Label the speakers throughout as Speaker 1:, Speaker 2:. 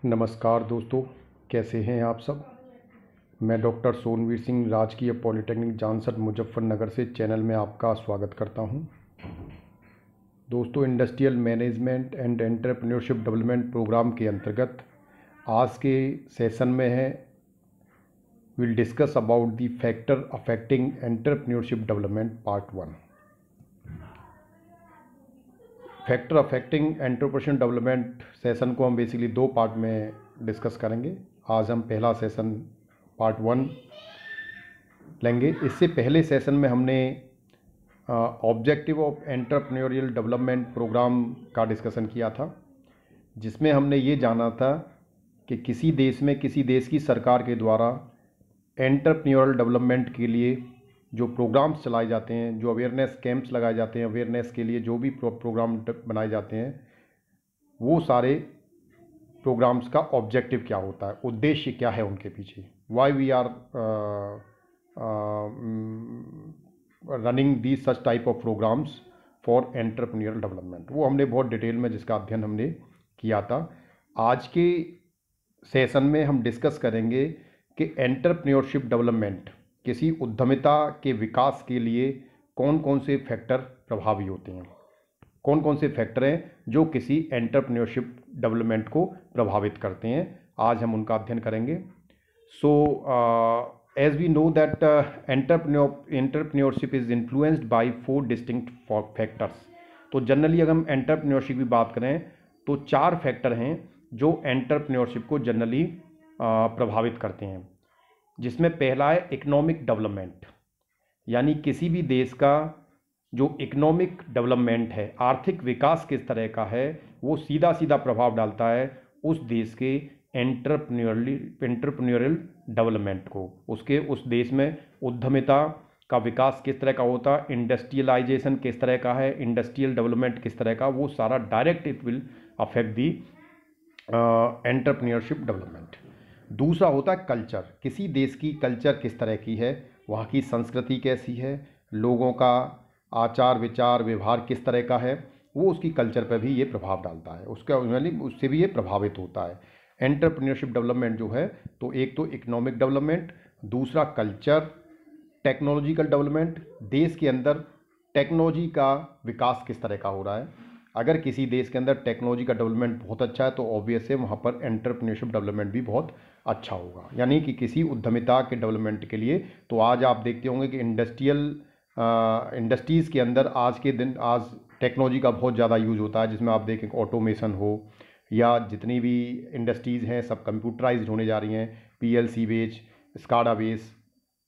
Speaker 1: नमस्कार दोस्तों, कैसे हैं आप सब। मैं डॉक्टर सोनवीर सिंह राजकीय पॉलिटेक्निक जानसठ मुजफ्फरनगर से चैनल में आपका स्वागत करता हूं। दोस्तों, industrial management and entrepreneurship development program के अंतर्गत आज के सेशन में है will discuss about the factor affecting entrepreneurship development part 1। Factor affecting entrepreneurship development session को हम बेसिकली 2 पार्ट में डिस्कस करेंगे। आज हम पहला सेशन पार्ट 1 लेंगे। इससे पहले सेशन में हमने objective of entrepreneurial development program का डिस्कशन किया था, जिसमें हमने ये जाना था कि किसी देश की सरकार के द्वारा एंटरप्रेन्योरियल डेवलपमेंट के लिए जो प्रोग्राम्स चलाए जाते हैं, जो अवेयरनेस कैंप्स लगाए जाते हैं, अवेयरनेस के लिए जो भी प्रोग्राम बनाए जाते हैं, वो सारे प्रोग्राम्स का ऑब्जेक्टिव क्या होता है, उद्देश्य क्या है उनके पीछे, why we are running the such type of programs for entrepreneurial development. वो हमने बहुत डिटेल में जिसका अध्ययन हमने किया था। आज के सेशन में हम डिस्कस करेंगे कि एंटरप्रेन्योरशिप डेवलपमेंट, किसी उद्यमिता के विकास के लिए कौन कौन से फैक्टर प्रभावी होते हैं, कौन कौन से फैक्टर हैं जो किसी एंटरप्रेन्योरशिप डेवलपमेंट को प्रभावित करते हैं। आज हम उनका अध्ययन करेंगे। So as we know that entrepreneurship is influenced by 4 distinct factors. तो जनरली अगर हम एंटरप्रेन्योरशिप की बात करें तो 4 फैक्टर हैं जो एंटरप्रेन्योरशिप को जनरली प्रभावित करते हैं, जिसमें पहला है इकोनॉमिक डेवलपमेंट। यानी किसी भी देश का जो इकोनॉमिक डेवलपमेंट है, आर्थिक विकास किस तरह का है, वो सीधा सीधा प्रभाव डालता है उस देश के एंटरप्रेन्योरियल डेवलपमेंट को। उस देश में उद्यमिता का विकास किस तरह का होता है, इंडस्ट्रियलाइजेशन किस तरह का है, इंडस्ट्रियल डेवलपमेंट किस तरह का, वो सारा direct it will affect the entrepreneurship development. दूसरा होता है कल्चर। किसी देश की कल्चर किस तरह की है, वहाँ की संस्कृति कैसी है, लोगों का आचार विचार व्यवहार किस तरह का है, वो उसकी कल्चर पर भी ये प्रभाव डालता है, उससे भी ये प्रभावित होता है। एंटरप्रेन्योरशिप डेवलपमेंट जो है, तो एक तो इकोनॉमिक डेवलपमेंट, दूसरा कल्चर, टेक्नोलॉजिकल डेवलपमेंट, देश के अंदर टेक्नोलॉजी का विकास किस तरह का हो रहा है। अगर किसी देश के अंदर टेक्नोलॉजी का डेवलपमेंट बहुत अच्छा है तो ऑब्वियस है वहाँ पर एंटरप्रेन्योरशिप डेवलपमेंट भी बहुत अच्छा होगा। यानी कि किसी उद्यमिता के डेवलपमेंट के लिए, तो आज आप देखते होंगे कि इंडस्ट्रीज़ के अंदर आज टेक्नोलॉजी का बहुत ज़्यादा यूज होता है, जिसमें आप देखें ऑटोमेशन हो या जितनी भी इंडस्ट्रीज़ हैं सब कंप्यूटराइज्ड होने जा रही हैं, PLC बेस, स्काडा बेस।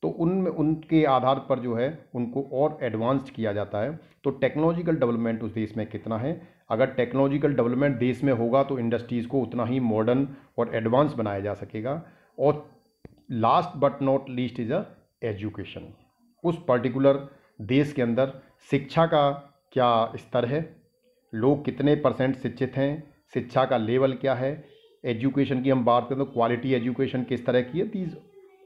Speaker 1: तो उनके आधार पर जो है उनको और एडवांस्ड किया जाता है। तो टेक्नोलॉजिकल डेवलपमेंट उस देश में कितना है, अगर टेक्नोलॉजिकल डेवलपमेंट देश में होगा तो इंडस्ट्रीज़ को उतना ही मॉडर्न और एडवांस बनाया जा सकेगा। और last but not least is education. उस पर्टिकुलर देश के अंदर शिक्षा का क्या स्तर है, लोग कितने % शिक्षित हैं, शिक्षा का लेवल क्या है, एजुकेशन की हम बात करें तो क्वालिटी एजुकेशन किस तरह की है। These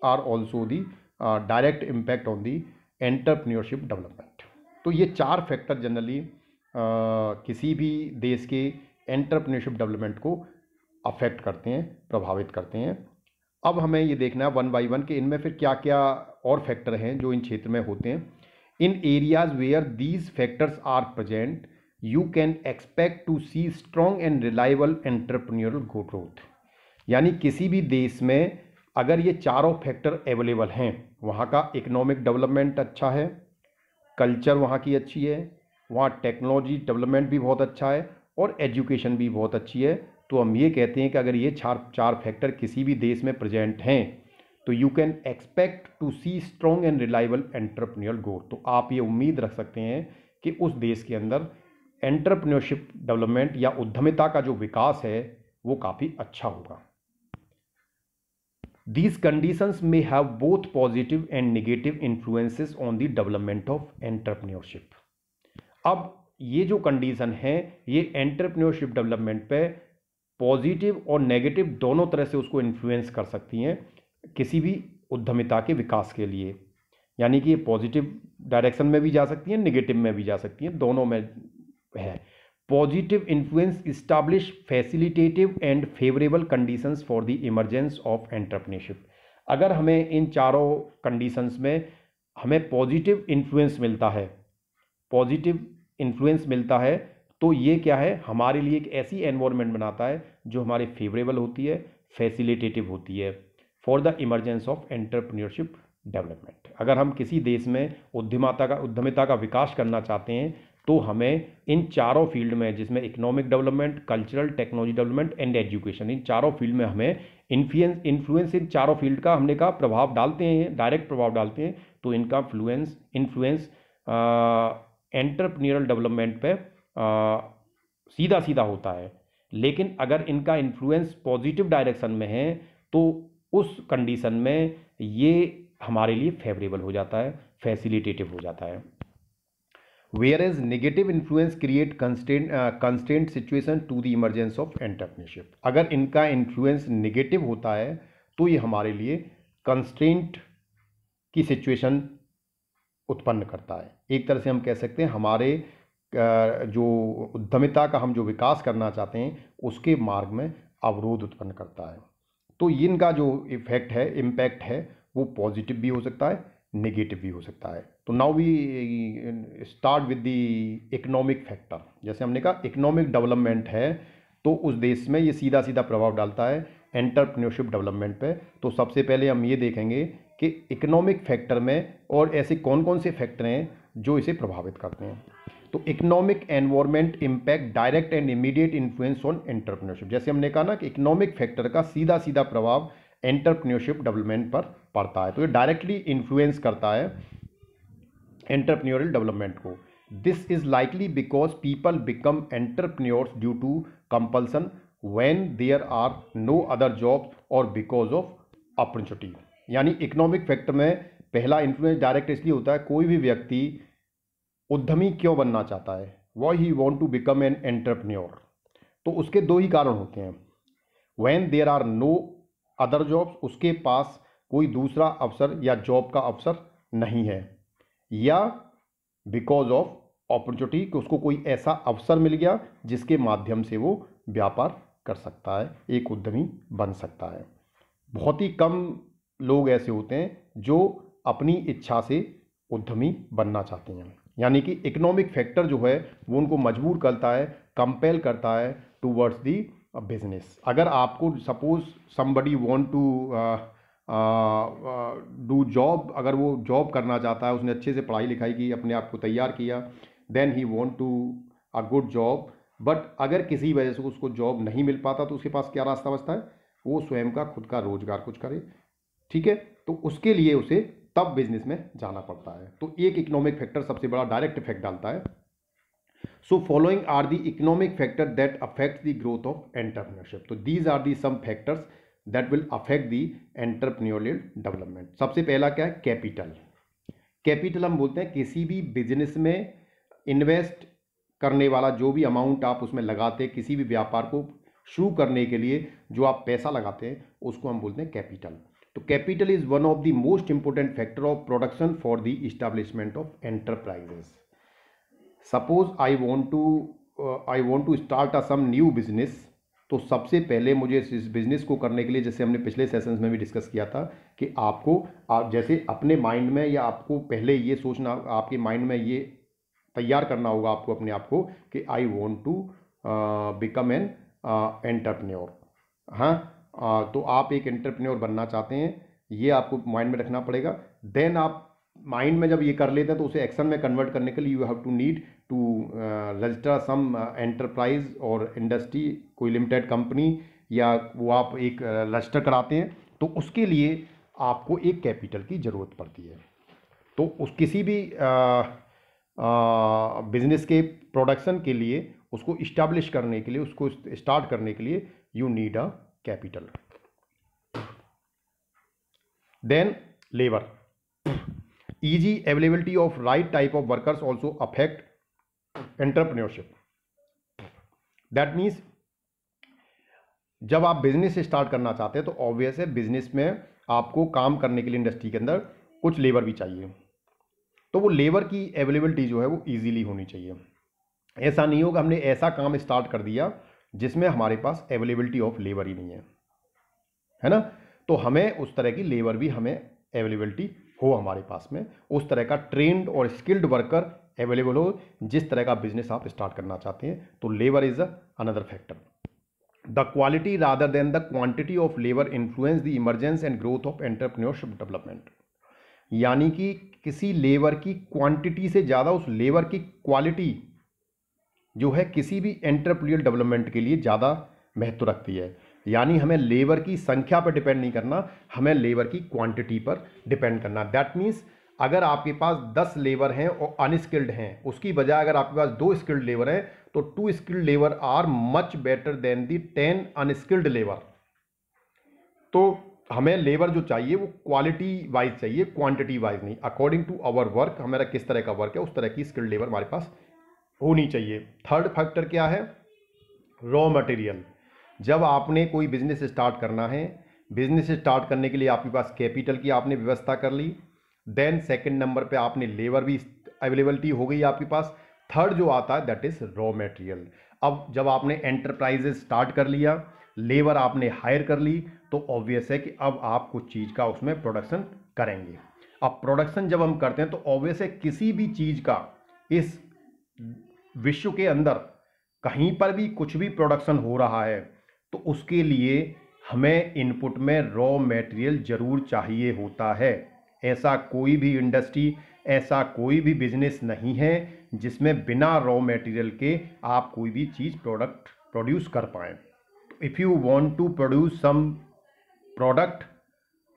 Speaker 1: are also the direct impact on the entrepreneurship development. तो ये 4 फैक्टर जनरली किसी भी देश के एंटरप्रेन्योरशिप डेवलपमेंट को अफेक्ट करते हैं, प्रभावित करते हैं। अब हमें ये देखना है 1 बाय 1 कि इनमें फिर क्या क्या और फैक्टर हैं जो इन क्षेत्र में होते हैं। In areas where these factors are present you can expect to see strong and reliable entrepreneurial growth. यानी किसी भी देश में अगर ये चारों फैक्टर अवेलेबल हैं, वहाँ का इकोनॉमिक डेवलपमेंट अच्छा है, कल्चर वहाँ की अच्छी है, वहाँ टेक्नोलॉजी डेवलपमेंट भी बहुत अच्छा है और एजुकेशन भी बहुत अच्छी है, तो हम ये कहते हैं कि अगर ये चार फैक्टर किसी भी देश में प्रेजेंट हैं तो you can expect to see strong and reliable entrepreneurial growth. तो आप ये उम्मीद रख सकते हैं कि उस देश के अंदर एंटरप्रेन्योरशिप डेवलपमेंट या उद्यमिता का जो विकास है वो काफ़ी अच्छा होगा। These conditions may have both positive and negative influences on the development of entrepreneurship. अब ये जो कंडीशन है ये एंटरप्रेन्योरशिप डेवलपमेंट पे पॉजिटिव और नेगेटिव दोनों तरह से उसको इन्फ्लुएंस कर सकती हैं किसी भी उद्यमिता के विकास के लिए। यानी कि ये पॉजिटिव डायरेक्शन में भी जा सकती हैं, नेगेटिव में भी जा सकती हैं, दोनों में है। Positive influence establish facilitative and favourable conditions for the emergence of entrepreneurship. अगर हमें इन चारों कंडीशंस में हमें पॉजिटिव इन्फ्लुएंस मिलता है, पॉजिटिव इन्फ्लुएंस मिलता है, तो ये क्या है, हमारे लिए एक ऐसी एनवायरनमेंट बनाता है जो हमारे फेवरेबल होती है, फैसिलिटेटिव होती है for the emergence of entrepreneurship development. अगर हम किसी देश में उद्यमिता का विकास करना चाहते हैं तो हमें इन चारों फील्ड में, जिसमें economic development, cultural, technology development and education, इन चारों फील्ड में हमें इन्फ्लुएंस इन चारों फील्ड का हमने का प्रभाव डालते हैं, डायरेक्ट प्रभाव डालते हैं, तो इनका इन्फ्लुएंस एंटरप्रेन्योरल डेवलपमेंट पे सीधा सीधा होता है। लेकिन अगर इनका इन्फ्लुएंस पॉजिटिव डायरेक्शन में है तो उस कंडीशन में ये हमारे लिए फेवरेबल हो जाता है, फैसिलिटेटिव हो जाता है। Whereas negative influence create constant situation to the emergence of entrepreneurship. अगर इनका इन्फ्लुएंस नेगेटिव होता है तो ये हमारे लिए कंस्ट्रेंट की सिचुएशन उत्पन्न करता है। एक तरह से हम कह सकते हैं हमारे जो उद्यमिता का हम जो विकास करना चाहते हैं उसके मार्ग में अवरोध उत्पन्न करता है। तो इनका जो इफेक्ट है, इम्पैक्ट है, वो पॉजिटिव भी हो सकता है, नेगेटिव भी हो सकता है। तो now we start with the economic factor. जैसे हमने कहा इकोनॉमिक डेवलपमेंट है तो उस देश में ये सीधा सीधा प्रभाव डालता है एंटरप्रेन्योरशिप डेवलपमेंट पे। तो सबसे पहले हम ये देखेंगे कि इकोनॉमिक फैक्टर में और ऐसे कौन कौन से फैक्टर हैं जो इसे प्रभावित करते हैं। तो economic environment impact direct and immediate influence on entrepreneurship. जैसे हमने कहा ना कि इकोनॉमिक फैक्टर का सीधा सीधा प्रभाव एंटरप्रेन्योरशिप डेवलपमेंट पर पड़ता है, तो ये डायरेक्टली इन्फ्लुएंस करता है एंटरप्रेन्योरल डेवलपमेंट को। This is likely because people become entrepreneurs due to compulsion when there are no other jobs और बिकॉज ऑफ अपॉर्चुनिटी। यानी इकोनॉमिक फैक्टर में पहला इन्फ्लुएंस डायरेक्ट इसलिए होता है, कोई भी व्यक्ति उद्यमी क्यों बनना चाहता है, why he want to become an entrepreneur, तो उसके दो ही कारण होते हैं। When there are no other jobs, उसके पास कोई दूसरा अवसर या जॉब का अवसर नहीं है, या बिकॉज ऑफ अपॉर्चुनिटी कि उसको कोई ऐसा अवसर मिल गया जिसके माध्यम से वो व्यापार कर सकता है, एक उद्यमी बन सकता है। बहुत ही कम लोग ऐसे होते हैं जो अपनी इच्छा से उद्यमी बनना चाहते हैं। यानी कि इकोनॉमिक फैक्टर जो है वो उनको मजबूर करता है, कंपेल करता है टूवर्ड्स दी बिजनेस। अगर आपको suppose somebody want to do job, अगर वो जॉब करना चाहता है, उसने अच्छे से पढ़ाई लिखाई की, अपने आप को तैयार किया, then he want to a good job, but अगर किसी वजह से उसको जॉब नहीं मिल पाता तो उसके पास क्या रास्ता बचता है, वो स्वयं का खुद का रोजगार कुछ करे, ठीक है। तो उसके लिए उसे तब बिजनेस में जाना पड़ता है। तो एक इकोनॉमिक फैक्टर सबसे बड़ा डायरेक्ट इफेक्ट डालता है। So following are the economic factor that affect the growth of entrepreneurship. तो these are the some factors that will affect the entrepreneurial development. सबसे पहला क्या है, कैपिटल। कैपिटल हम बोलते हैं किसी भी बिजनेस में इन्वेस्ट करने वाला जो भी अमाउंट आप उसमें लगाते हैं, किसी भी व्यापार को शुरू करने के लिए जो आप पैसा लगाते हैं उसको हम बोलते हैं कैपिटल। तो capital is one of the most important factor of production for the establishment of enterprises. Suppose I want to start a some new business, तो सबसे पहले मुझे इस बिजनेस को करने के लिए, जैसे हमने पिछले सेशंस में भी डिस्कस किया था कि आप जैसे अपने माइंड में, या आपको पहले ये सोचना, आपके माइंड में ये तैयार करना होगा आपको अपने आप को कि I want to become an entrepreneur. हाँ, तो आप एक एंटरप्रेन्योर बनना चाहते हैं, ये आपको माइंड में रखना पड़ेगा। देन आप माइंड में जब ये कर लेते हैं तो उसे एक्शन में कन्वर्ट करने के लिए you have to need to register some enterprise और इंडस्ट्री, कोई लिमिटेड कंपनी, या वो आप एक रजिस्टर कराते हैं, तो उसके लिए आपको एक कैपिटल की ज़रूरत पड़ती है। तो उस किसी भी बिजनेस के प्रोडक्शन के लिए, उसको इस्टेब्लिश करने के लिए, उसको स्टार्ट करने के लिए you need a capital. Then labour, easy availability of right type of workers also affect entrepreneurship. That means जब आप बिजनेस स्टार्ट करना चाहते हैं तो ऑब्वियस है बिजनेस में आपको काम करने के लिए इंडस्ट्री के अंदर कुछ लेबर भी चाहिए, तो वो लेबर की अवेलेबिलिटी जो है वो इजीली होनी चाहिए। ऐसा नहीं होगा हमने ऐसा काम स्टार्ट कर दिया जिसमें हमारे पास अवेलेबिलिटी ऑफ लेबर ही नहीं है ना। तो हमें उस तरह की लेबर भी हमें अवेलेबिलिटी हो हमारे पास में, उस तरह का ट्रेंड और स्किल्ड वर्कर अवेलेबल हो जिस तरह का बिजनेस आप स्टार्ट करना चाहते हैं। तो labour is another factor. The quality rather than the quantity of labour influence the emergence and growth of entrepreneurship development. यानी कि किसी लेबर की क्वांटिटी से ज़्यादा उस लेबर की क्वालिटी जो है किसी भी एंटरप्रेन्योर डेवलपमेंट के लिए ज़्यादा महत्व रखती है। यानी हमें लेबर की संख्या पर डिपेंड नहीं करना, हमें लेबर की क्वांटिटी पर डिपेंड करना। दैट मीन्स अगर आपके पास 10 लेबर हैं और अनस्किल्ड हैं, उसकी बजाय अगर आपके पास 2 स्किल्ड लेबर हैं तो 2 skilled labour are much better than the 10 unskilled labour. तो हमें लेबर जो चाहिए वो क्वालिटी वाइज चाहिए, क्वांटिटी वाइज नहीं। अकॉर्डिंग टू आवर वर्क, हमारा किस तरह का वर्क है उस तरह की स्किल्ड लेबर हमारे पास होनी चाहिए। थर्ड फैक्टर क्या है? Raw material. जब आपने कोई बिजनेस स्टार्ट करना है, बिजनेस स्टार्ट करने के लिए आपके पास कैपिटल की आपने व्यवस्था कर ली, देन सेकंड नंबर पे आपने लेबर भी अवेलेबिलिटी हो गई आपके पास, थर्ड जो आता है दैट इज रॉ मटेरियल। अब जब आपने एंटरप्राइजेस स्टार्ट कर लिया, लेबर आपने हायर कर ली, तो ऑब्वियस है कि अब आप कुछ चीज़ का उसमें प्रोडक्शन करेंगे। अब प्रोडक्शन जब हम करते हैं तो ऑब्वियस है किसी भी चीज़ का इस विश्व के अंदर कहीं पर भी कुछ भी प्रोडक्शन हो रहा है तो उसके लिए हमें इनपुट में रॉ मटेरियल जरूर चाहिए होता है। ऐसा कोई भी इंडस्ट्री, ऐसा कोई भी बिजनेस नहीं है जिसमें बिना रॉ मटेरियल के आप कोई भी चीज़ प्रोडक्ट प्रोड्यूस कर पाएँ। If you want to produce some product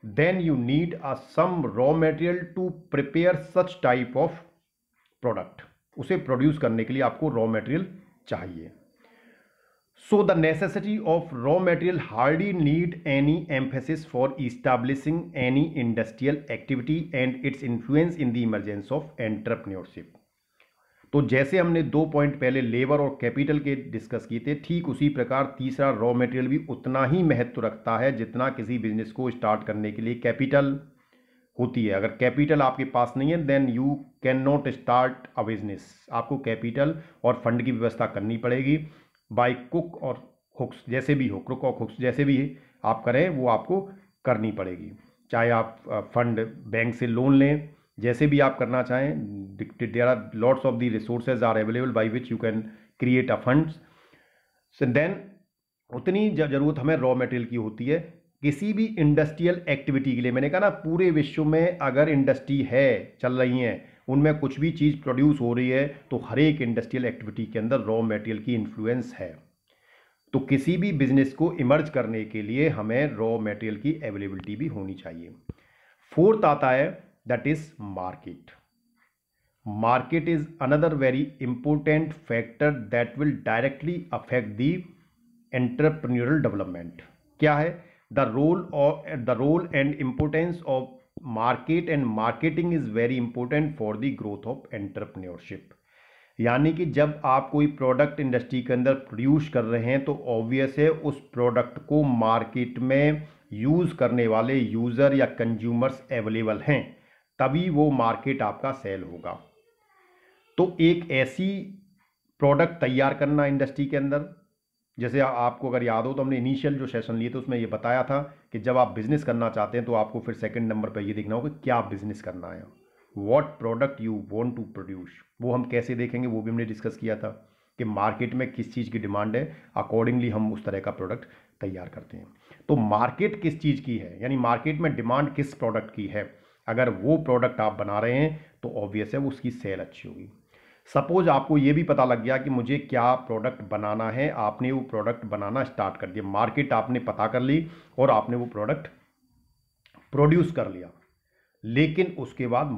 Speaker 1: then you need some raw material to prepare such type of product. उसे प्रोड्यूस करने के लिए आपको रॉ मटेरियल चाहिए। So the necessity of raw material hardly need any emphasis for establishing any industrial activity and its influence in the emergence of entrepreneurship। तो जैसे हमने 2 point पहले लेबर और कैपिटल के डिस्कस किए थे, ठीक उसी प्रकार तीसरा रॉ मटेरियल भी उतना ही महत्व रखता है जितना किसी बिजनेस को स्टार्ट करने के लिए कैपिटल होती है। अगर कैपिटल आपके पास नहीं है then you can not start a business. आपको कैपिटल और फंड की व्यवस्था करनी पड़ेगी बाय कुक और हुक्स, जैसे भी हो, क्रुक और हुक्स जैसे भी आप करें वो आपको करनी पड़ेगी। चाहे आप फंड बैंक से लोन लें, जैसे भी आप करना चाहें, there are lots of the resources are available by which you can create a funds. So then उतनी जरूरत हमें रॉ मटेरियल की होती है किसी भी इंडस्ट्रियल एक्टिविटी के लिए। मैंने कहा ना, पूरे विश्व में अगर इंडस्ट्री है चल रही हैं, उनमें कुछ भी चीज़ प्रोड्यूस हो रही है तो हर एक इंडस्ट्रियल एक्टिविटी के अंदर रॉ मटेरियल की इन्फ्लुएंस है। तो किसी भी बिजनेस को इमर्ज करने के लिए हमें रॉ मटेरियल की अवेलेबिलिटी भी होनी चाहिए। फोर्थ आता है that is market. Market is another very important factor that will directly affect the entrepreneurial development. क्या है? The role and importance of market and marketing is very important for the growth of entrepreneurship. यानी कि जब आप कोई product industry के अंदर produce कर रहे हैं तो ऑब्वियस है उस प्रोडक्ट को मार्केट में यूज़ करने वाले यूज़र या कंज्यूमर्स अवेलेबल हैं, तभी वो मार्केट आपका सेल होगा। तो एक ऐसी प्रोडक्ट तैयार करना इंडस्ट्री के अंदर, जैसे आपको अगर याद हो तो हमने इनिशियल जो सेशन लिए थे उसमें ये बताया था कि जब आप बिजनेस करना चाहते हैं तो आपको फिर सेकंड नंबर पर ये देखना होगा क्या बिजनेस करना है, what product you want to produce. वो हम कैसे देखेंगे वो भी हमने डिस्कस किया था कि मार्केट में किस चीज़ की डिमांड है, अकॉर्डिंगली हम उस तरह का प्रोडक्ट तैयार करते हैं। तो मार्केट किस चीज़ की है, यानी मार्केट में डिमांड किस प्रोडक्ट की है, अगर वो प्रोडक्ट आप बना रहे हैं तो ऑब्वियस है उसकी सेल अच्छी होगी। सपोज आपको ये भी पता लग गया कि मुझे क्या प्रोडक्ट बनाना है, आपने वो प्रोडक्ट बनाना स्टार्ट कर दिया, मार्केट आपने पता कर ली और आपने वो प्रोडक्ट प्रोड्यूस कर लिया, लेकिन उसके बाद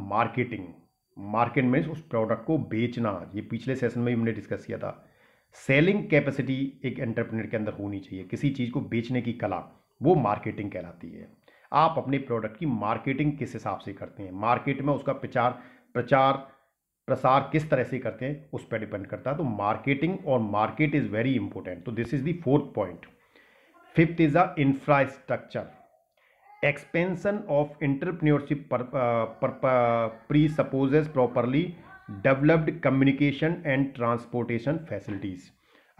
Speaker 1: मार्केट में उस प्रोडक्ट को बेचना, ये पिछले सेशन में हमने डिस्कस किया था। सेलिंग कैपेसिटी एक एंटरप्रेन्योर के अंदर होनी चाहिए, किसी चीज़ को बेचने की कला, वो मार्केटिंग कहलाती है। आप अपने प्रोडक्ट की मार्केटिंग किस हिसाब से करते हैं, मार्केट में उसका प्रचार प्रसार किस तरह से करते हैं उस पर डिपेंड करता है। तो मार्केटिंग और मार्केट इज वेरी इंपॉर्टेंट। तो this is the fourth point. Fifth is a infrastructure. Expansion of entrepreneurship presupposes properly developed communication and transportation facilities.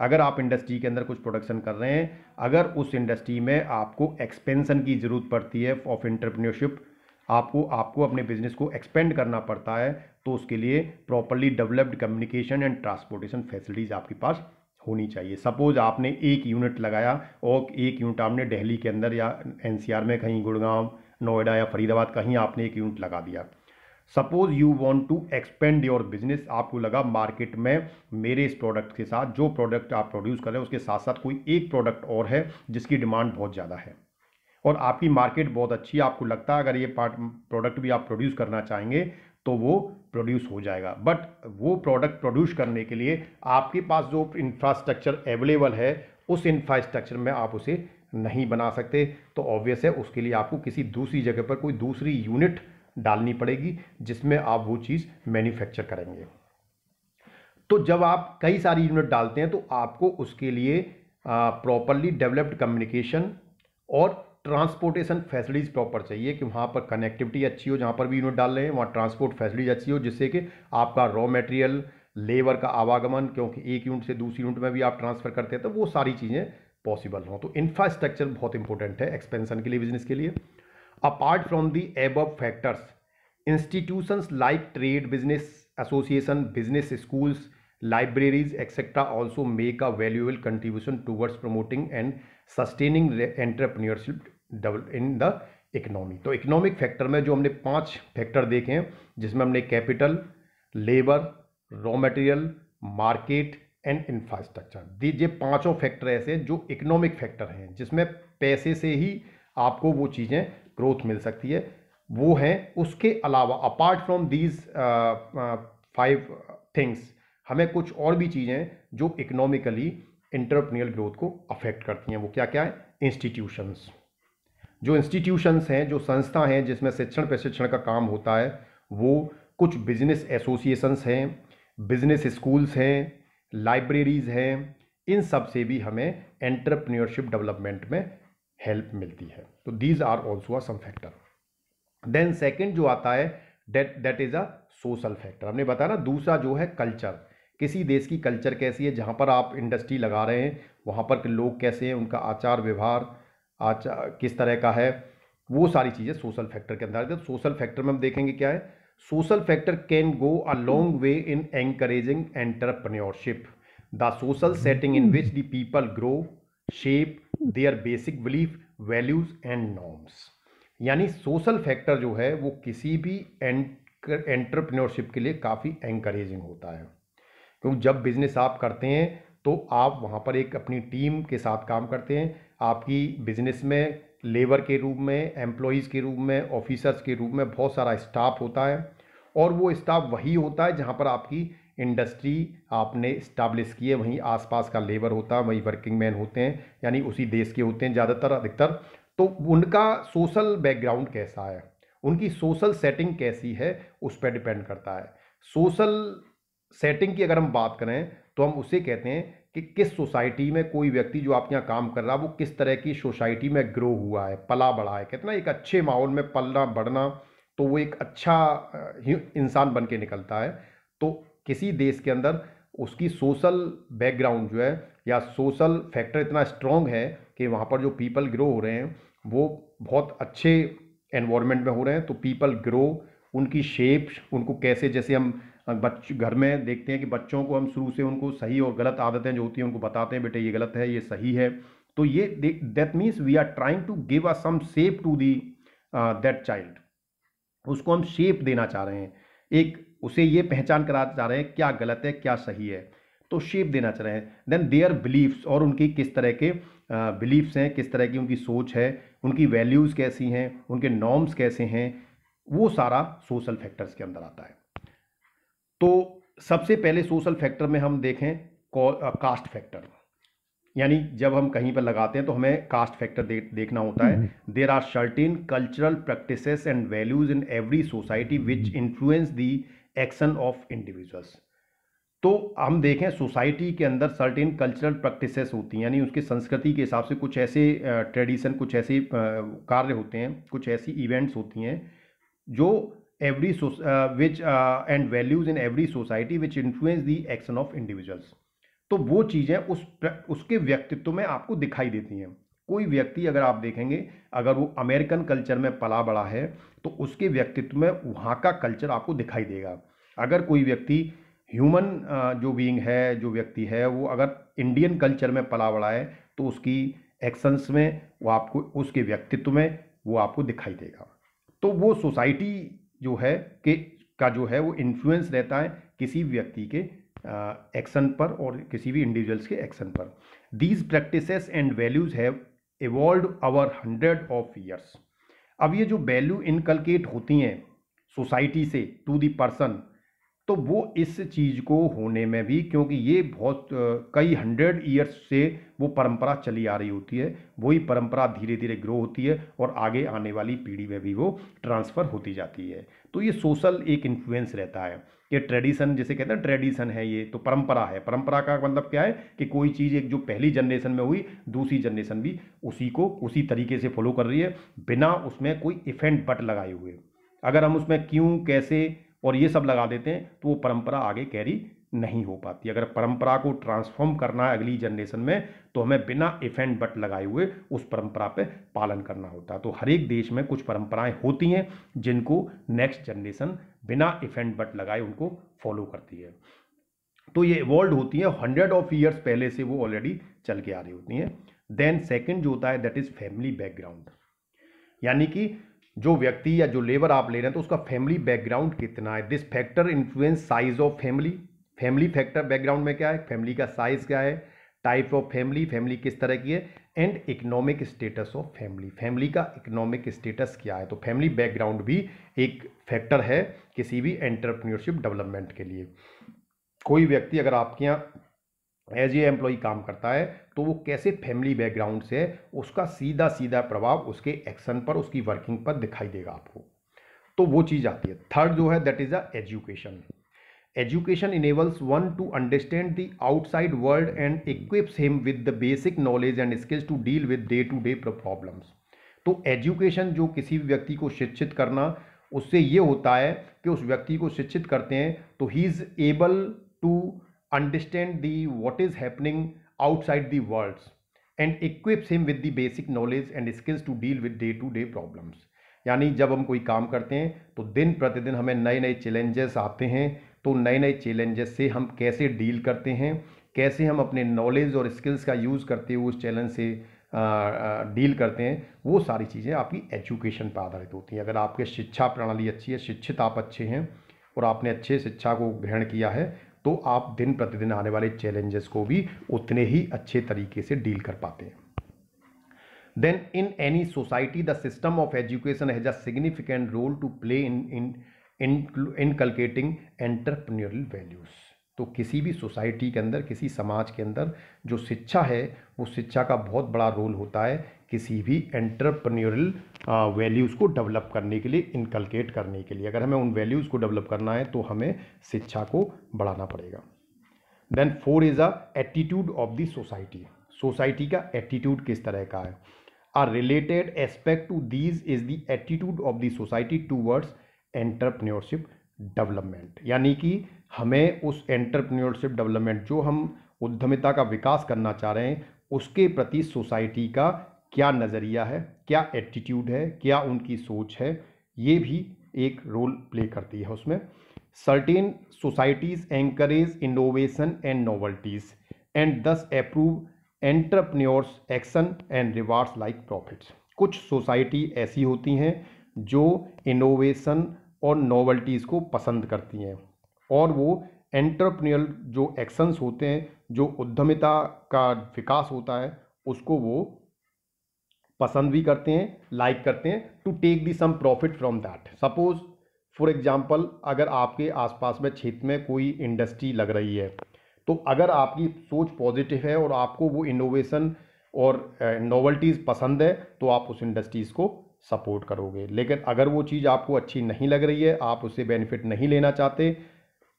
Speaker 1: अगर आप इंडस्ट्री के अंदर कुछ प्रोडक्शन कर रहे हैं, अगर उस इंडस्ट्री में आपको एक्सपेंशन की ज़रूरत पड़ती है ऑफ एंटरप्रेन्योरशिप, आपको अपने बिजनेस को एक्सपेंड करना पड़ता है, तो उसके लिए properly developed communication and transportation facilities आपके पास होनी चाहिए। सपोज आपने एक यूनिट लगाया और एक यूनिट आपने दिल्ली के अंदर या एनसीआर में कहीं, गुड़गांव, नोएडा या फरीदाबाद कहीं आपने एक यूनिट लगा दिया। Suppose you want to expand your business, आपको लगा मार्केट में मेरे इस प्रोडक्ट के साथ, जो प्रोडक्ट आप प्रोड्यूस कर रहे हैं उसके साथ साथ कोई एक प्रोडक्ट और है जिसकी डिमांड बहुत ज़्यादा है और आपकी मार्केट बहुत अच्छी है, आपको लगता है अगर ये प्रोडक्ट भी आप प्रोड्यूस करना चाहेंगे तो वो प्रोड्यूस हो जाएगा। बट वो प्रोडक्ट प्रोड्यूस करने के लिए आपके पास जो इंफ्रास्ट्रक्चर अवेलेबल है, उस इंफ्रास्ट्रक्चर में आप उसे नहीं बना सकते, तो ऑब्वियस है उसके लिए आपको किसी दूसरी जगह पर कोई दूसरी यूनिट डालनी पड़ेगी जिसमें आप वो चीज़ मैन्युफैक्चर करेंगे। तो जब आप कई सारी यूनिट डालते हैं तो आपको उसके लिए प्रॉपरली डेवलप्ड कम्युनिकेशन और ट्रांसपोर्टेशन फैसिलिटीज़ प्रॉपर चाहिए कि वहाँ पर कनेक्टिविटी अच्छी हो, जहाँ पर भी यूनिट डाल रहे हैं वहाँ ट्रांसपोर्ट फैसिलिटीज अच्छी हो, जिससे कि आपका रॉ मटेरियल, लेबर का आवागमन, क्योंकि एक यूनिट से दूसरी यूनिट में भी आप ट्रांसफ़र करते हैं, तो वो सारी चीज़ें पॉसिबल हों। तो इंफ्रास्ट्रक्चर बहुत इंपॉर्टेंट है एक्सपेंशन के लिए, बिजनेस के लिए। Apart from the above factors, institutions like trade business association, business schools, libraries etc. also make a valuable contribution towards promoting and sustaining entrepreneurship in the economy। तो economic factor में जो हमने 5 factor देखे हैं, जिसमें हमने capital, labour, raw material, market and infrastructure, ये पांचों फैक्टर ऐसे जो इकोनॉमिक फैक्टर हैं जिसमें पैसे से ही आपको वो चीज़ें ग्रोथ मिल सकती है, वो हैं। उसके अलावा अपार्ट फ्रॉम दीज 5 थिंग्स, हमें कुछ और भी चीज़ें जो इकोनॉमिकली एंटरप्रेन्योरियल ग्रोथ को अफेक्ट करती हैं। वो क्या क्या है? इंस्टीट्यूशंस, जो इंस्टीट्यूशंस हैं, जो संस्था हैं जिसमें शिक्षण प्रशिक्षण का काम होता है, वो कुछ बिजनेस एसोसिएशंस हैं, बिजनेस स्कूल्स हैं, लाइब्रेरीज हैं, इन सब से भी हमें एंटरप्रेन्योरशिप डेवलपमेंट में हेल्प मिलती है। तो these are also some factor. Then second जो आता है that is a social factor. हमने बताया ना, दूसरा जो है कल्चर, किसी देश की कल्चर कैसी है, जहाँ पर आप इंडस्ट्री लगा रहे हैं वहाँ पर के लोग कैसे हैं, उनका आचार व्यवहार किस तरह का है, वो सारी चीज़ें सोशल फैक्टर के अंदर आती है। तो सोशल फैक्टर में हम देखेंगे क्या है, social factor can go a long way in encouraging entrepreneurship, the social setting in which the people grow, shape there basic belief, values and norms. यानी सोशल फैक्टर जो है वो किसी भी एंटरप्रेन्योरशिप के लिए काफ़ी एनकरेजिंग होता है, क्योंकि जब बिजनेस आप करते हैं तो आप वहाँ पर एक अपनी टीम के साथ काम करते हैं। आपकी बिजनेस में लेबर के रूप में, एम्प्लॉयज़ के रूप में, ऑफिसर्स के रूप में बहुत सारा स्टाफ होता है, और वो स्टाफ वही होता है जहाँ पर आपकी इंडस्ट्री आपने इस्टाब्लिश की है, वहीं आसपास का लेबर होता है, वही वर्किंग मैन होते हैं, यानी उसी देश के होते हैं ज़्यादातर, अधिकतर। तो उनका सोशल बैकग्राउंड कैसा है, उनकी सोशल सेटिंग कैसी है, उस पर डिपेंड करता है। सोशल सेटिंग की अगर हम बात करें तो हम उसे कहते हैं कि किस सोसाइटी में कोई व्यक्ति जो आपके यहाँ काम कर रहा है वो किस तरह की सोसाइटी में ग्रो हुआ है, पला बढ़ा है, कितना एक अच्छे माहौल में पलना बढ़ना, तो वो एक अच्छा इंसान बन के निकलता है। तो किसी देश के अंदर उसकी सोशल बैकग्राउंड जो है या सोशल फैक्टर इतना स्ट्रॉन्ग है कि वहाँ पर जो पीपल ग्रो हो रहे हैं वो बहुत अच्छे एनवायरनमेंट में हो रहे हैं, तो पीपल ग्रो, उनकी शेप, उनको कैसे, जैसे हम घर में देखते हैं कि बच्चों को हम शुरू से उनको सही और गलत आदतें जो होती हैं उनको बताते हैं, बेटे ये गलत है, ये सही है, तो ये that means we are trying to give a some shape to the that child. उसको हम शेप देना चाह रहे हैं, एक उसे ये पहचान कराना चाह रहे हैं क्या गलत है क्या सही है, तो शेप देना चाह रहे हैं। देन देयर बिलीफ्स, और उनकी किस तरह के बिलीफ्स हैं, किस तरह की उनकी सोच है, उनकी वैल्यूज़ कैसी हैं, उनके नॉर्म्स कैसे हैं, वो सारा सोशल फैक्टर्स के अंदर आता है। तो सबसे पहले सोशल फैक्टर में हम देखें कास्ट फैक्टर, यानी जब हम कहीं पर लगाते हैं तो हमें कास्ट फैक्टर देखना होता है। There are certain cultural practices and values in every society which influence the action of individuals. तो हम देखें सोसाइटी के अंदर सर्टेन कल्चरल प्रैक्टिसेस होती हैं, यानी उसकी संस्कृति के हिसाब से कुछ ऐसे ट्रेडिशन, कुछ ऐसे कार्य होते हैं, कुछ ऐसी इवेंट्स होती हैं जो every which and values in every society which influence the action of individuals। तो वो चीज़ें उसके व्यक्तित्व में आपको दिखाई देती हैं। कोई व्यक्ति अगर आप देखेंगे, अगर वो अमेरिकन कल्चर में पला बड़ा है तो उसके व्यक्तित्व में वहाँ का कल्चर आपको दिखाई देगा। अगर कोई व्यक्ति ह्यूमन जो बीइंग है, जो व्यक्ति है, वो अगर इंडियन कल्चर में पला बड़ा है तो उसकी एक्शंस में वो आपको, उसके व्यक्तित्व में वो आपको दिखाई देगा। तो वो सोसाइटी जो है का जो है वो इन्फ्लुएंस रहता है किसी व्यक्ति के एक्शन पर और किसी भी इंडिविजुअल्स के एक्शन पर। These practices and values have evolved over 100 of years. अब ये जो वैल्यू इनकलकेट होती हैं सोसाइटी से टू द पर्सन, तो वो इस चीज़ को होने में भी, क्योंकि ये बहुत कई 100 ईयर्स से वो परंपरा चली आ रही होती है, वही परंपरा धीरे धीरे ग्रो होती है और आगे आने वाली पीढ़ी में भी वो ट्रांसफ़र होती जाती है। तो ये सोशल एक इन्फ्लुएंस रहता है। ये ट्रेडिशन, जिसे कहते हैं ट्रेडिशन है, ये तो परंपरा है। परंपरा का मतलब क्या है कि कोई चीज़ एक जो पहली जनरेशन में हुई, दूसरी जनरेशन भी उसी को उसी तरीके से फॉलो कर रही है, बिना उसमें कोई इफेंट बट लगाए हुए। अगर हम उसमें क्यों, कैसे और ये सब लगा देते हैं तो वो परंपरा आगे कैरी नहीं हो पाती। अगर परंपरा को ट्रांसफॉर्म करना है अगली जनरेशन में तो हमें बिना इफ एंड बट लगाए हुए उस परंपरा पे पालन करना होता है। तो हर एक देश में कुछ परंपराएं होती हैं जिनको नेक्स्ट जनरेशन बिना इफ एंड बट लगाए उनको फॉलो करती है। तो ये इवॉल्व होती है 100 ऑफ ईयर्स पहले से, वो ऑलरेडी चल के आ रही होती हैं। देन सेकेंड जो होता है दैट इज फैमिली बैकग्राउंड, यानी कि जो व्यक्ति या जो लेबर आप ले रहे हैं तो उसका फैमिली बैकग्राउंड कितना है। This factor influence size of family. Family factor background में क्या है, फैमिली का साइज क्या है, टाइप ऑफ फैमिली, फैमिली किस तरह की है, and economic status of family, family का इकोनॉमिक स्टेटस क्या है। तो फैमिली बैकग्राउंड भी एक फैक्टर है किसी भी एंटरप्रेन्योरशिप डेवलपमेंट के लिए। कोई व्यक्ति अगर आपके यहाँ एज ए एम्प्लॉय काम करता है तो वो कैसे फैमिली बैकग्राउंड से है, उसका सीधा सीधा प्रभाव उसके एक्शन पर, उसकी वर्किंग पर दिखाई देगा आपको। तो वो चीज़ आती है। थर्ड जो है that is a education. Education enables one to understand the outside world and equips him with the basic knowledge and skills to deal with day to day problems. तो एजुकेशन जो किसी भी व्यक्ति को शिक्षित करना, उससे ये होता है कि उस व्यक्ति को शिक्षित करते हैं तो he is able to understand the what is happening outside the world and equips him with the basic knowledge and skills to deal with day to day problems। यानी जब हम कोई काम करते हैं तो दिन प्रतिदिन हमें नए नए चैलेंजेस आते हैं, तो नए नए चैलेंजेस से हम कैसे डील करते हैं, कैसे हम अपने नॉलेज और स्किल्स का यूज़ करते हुए उस चैलेंज से डील करते हैं, वो सारी चीज़ें आपकी एजुकेशन पर आधारित होती हैं। अगर आपकी शिक्षा प्रणाली अच्छी है, शिक्षित आप अच्छे हैं और आपने अच्छे शिक्षा को ग्रहण किया है तो आप दिन प्रतिदिन आने वाले चैलेंजेस को भी उतने ही अच्छे तरीके से डील कर पाते हैं। Then in any society the system of education has a significant role to play in inculcating entrepreneurial values. तो किसी भी सोसाइटी के अंदर, किसी समाज के अंदर जो शिक्षा है वो शिक्षा का बहुत बड़ा रोल होता है किसी भी एंटरप्रेन्योरल वैल्यूज़ को डेवलप करने के लिए, इनकलकेट करने के लिए। अगर हमें उन वैल्यूज़ को डेवलप करना है तो हमें शिक्षा को बढ़ाना पड़ेगा। Then 4 is a attitude of the society. Society का एटीट्यूड किस तरह का है। A related aspect to these is the attitude of the society towards entrepreneurship development. यानी कि हमें उस एंटरप्रेन्योरशिप डेवलपमेंट, जो हम उद्यमिता का विकास करना चाह रहे हैं, उसके प्रति सोसाइटी का क्या नज़रिया है, क्या एटीट्यूड है, क्या उनकी सोच है, ये भी एक रोल प्ले करती है उसमें। Certain societies encourage innovation and novelties and thus approve entrepreneurs action and rewards like profits. कुछ सोसाइटी ऐसी होती हैं जो इनोवेशन और नोवेल्टीज़ को पसंद करती हैं और वो एंटरप्रेन्योरल जो एक्शंस होते हैं, जो उद्यमिता का विकास होता है, उसको वो पसंद भी करते हैं, लाइक करते हैं, to take the some profit from that. Suppose for example, अगर आपके आसपास में क्षेत्र में कोई इंडस्ट्री लग रही है तो अगर आपकी सोच पॉजिटिव है और आपको वो इनोवेशन और नोवेल्टीज़ पसंद है तो आप उस इंडस्ट्रीज़ को सपोर्ट करोगे। लेकिन अगर वो चीज़ आपको अच्छी नहीं लग रही है, आप उससे बेनिफिट नहीं लेना चाहते,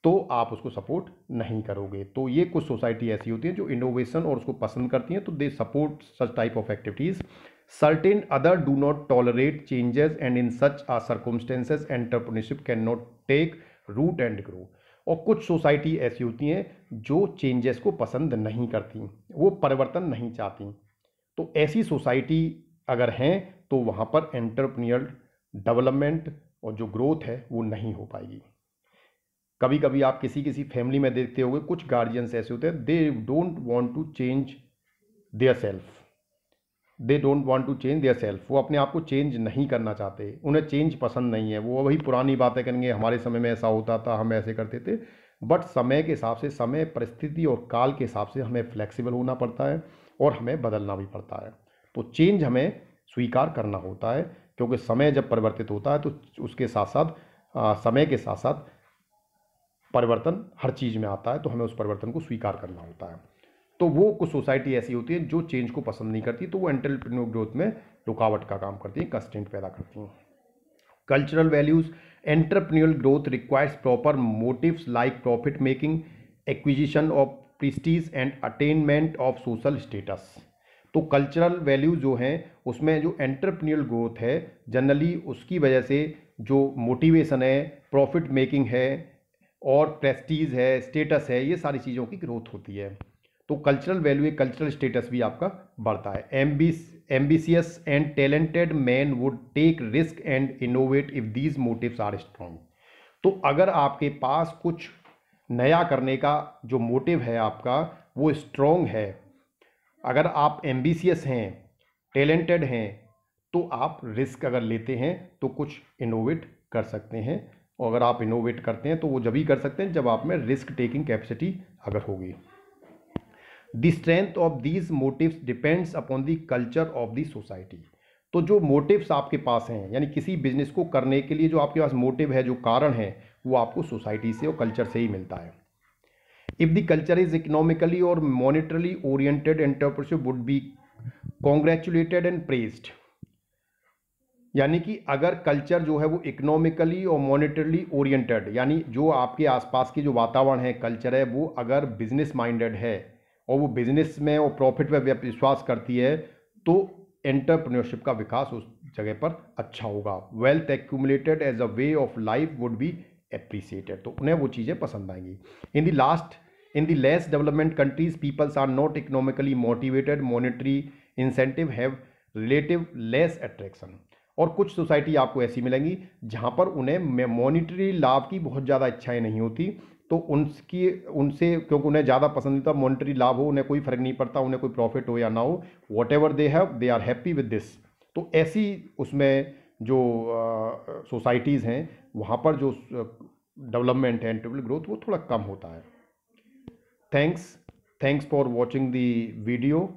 Speaker 1: तो आप उसको सपोर्ट नहीं करोगे। तो ये कुछ सोसाइटी ऐसी होती है जो इनोवेशन और उसको पसंद करती हैं, तो they support such type of activities. Certain other do not tolerate changes and in such a circumstances entrepreneurship can not take root and grow. और कुछ सोसाइटी ऐसी होती हैं जो चेंजेस को पसंद नहीं करती, वो परिवर्तन नहीं चाहती। तो ऐसी सोसाइटी अगर हैं तो वहाँ पर एंटरप्रेन्योर डेवलपमेंट और जो ग्रोथ है वो नहीं हो पाएगी। कभी कभी आप किसी किसी फैमिली में देखते होंगे, कुछ गार्जियंस ऐसे होते हैं, they don't want to change their self, they don't want to change their self. वो अपने आप को चेंज नहीं करना चाहते, उन्हें चेंज पसंद नहीं है, वो वही पुरानी बातें करेंगे, हमारे समय में ऐसा होता था, हम ऐसे करते थे। बट समय के हिसाब से, समय परिस्थिति और काल के हिसाब से हमें फ्लेक्सिबल होना पड़ता है और हमें बदलना भी पड़ता है। तो चेंज हमें स्वीकार करना होता है, क्योंकि समय जब परिवर्तित होता है तो उसके साथ साथ समय के साथ साथ परिवर्तन हर चीज़ में आता है, तो हमें उस परिवर्तन को स्वीकार करना होता है। तो वो कुछ सोसाइटी ऐसी होती है जो चेंज को पसंद नहीं करती, तो वो एंटरप्रेन्योर ग्रोथ में रुकावट का काम करती है, कंस्ट्रेंट पैदा करती हैं। Cultural values, entrepreneur growth requires proper motives like profit making, acquisition of prestige and attainment of social status. तो कल्चरल वैल्यू जो हैं उसमें जो एंटरप्रेन्योर ग्रोथ है, जनरली उसकी वजह से जो मोटिवेशन है, प्रॉफिट मेकिंग है और प्रेस्टीज है, स्टेटस है, ये सारी चीज़ों की ग्रोथ होती है। तो कल्चरल वैल्यू, कल्चरल स्टेटस भी आपका बढ़ता है। Ambitious and talented man would take risk and innovate if these motives are strong. तो अगर आपके पास कुछ नया करने का जो मोटिव है आपका वो स्ट्रॉन्ग है, अगर आप एम्बिशियस हैं, टैलेंटेड हैं, तो आप रिस्क अगर लेते हैं तो कुछ इनोवेट कर सकते हैं। और अगर आप इनोवेट करते हैं तो वो जब ही कर सकते हैं जब आप में रिस्क टेकिंग कैपेसिटी अगर होगी। The strength of these motives depends upon the culture of the society. तो जो मोटिव्स आपके पास हैं, यानी किसी बिजनेस को करने के लिए जो आपके पास मोटिव है, जो कारण है, वो आपको सोसाइटी से और कल्चर से ही मिलता है। If the culture is economically और monetarily oriented, entrepreneurship would be congratulated and praised. यानी कि अगर कल्चर जो है वो इकोनॉमिकली और मॉनिटरली ओरिएंटेड, यानी जो आपके आसपास की जो वातावरण है, कल्चर है, वो अगर बिजनेस माइंडेड है और वो बिजनेस में और प्रॉफिट में विश्वास करती है, तो एंटरप्रेन्योरशिप का विकास उस जगह पर अच्छा होगा। Wealth accumulated as a way of life would be appreciated. तो उन्हें वो चीज़ें पसंद आएंगी। In the less development countries peoples are not economically motivated, monetary incentive have relative less attraction. और कुछ सोसाइटी आपको ऐसी मिलेंगी जहाँ पर उन्हें मॉनिटरी लाभ की बहुत ज़्यादा इच्छाएं नहीं होती, तो उनसे क्योंकि उन्हें ज़्यादा पसंदीदा मॉनिटरी लाभ हो, उन्हें कोई फर्क नहीं पड़ता, उन्हें कोई प्रॉफिट हो या ना हो, whatever they have they are happy with this. तो ऐसी उसमें जो सोसाइटीज़ हैं वहाँ पर जो डेवलपमेंट है, एंटरप्रेन्योर ग्रोथ, वो थोड़ा कम होता है। Thanks for watching the video.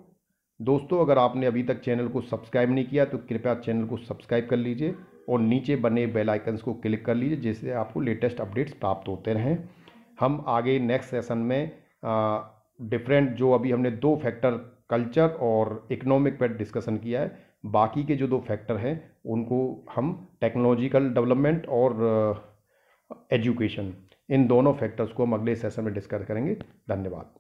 Speaker 1: दोस्तों, अगर आपने अभी तक चैनल को सब्सक्राइब नहीं किया तो कृपया चैनल को सब्सक्राइब कर लीजिए और नीचे बने बेल आइकन्स को क्लिक कर लीजिए, जिससे आपको लेटेस्ट अपडेट्स प्राप्त होते रहें। हम आगे नेक्स्ट सेशन में डिफरेंट, जो अभी हमने 2 फैक्टर कल्चर और इकोनॉमिक पर डिस्कशन किया है, बाकी के जो 2 फैक्टर हैं उनको हम टेक्नोलॉजिकल डेवलपमेंट और एजुकेशन, इन दोनों फैक्टर्स को हम अगले सेशन में डिस्कस करेंगे। धन्यवाद।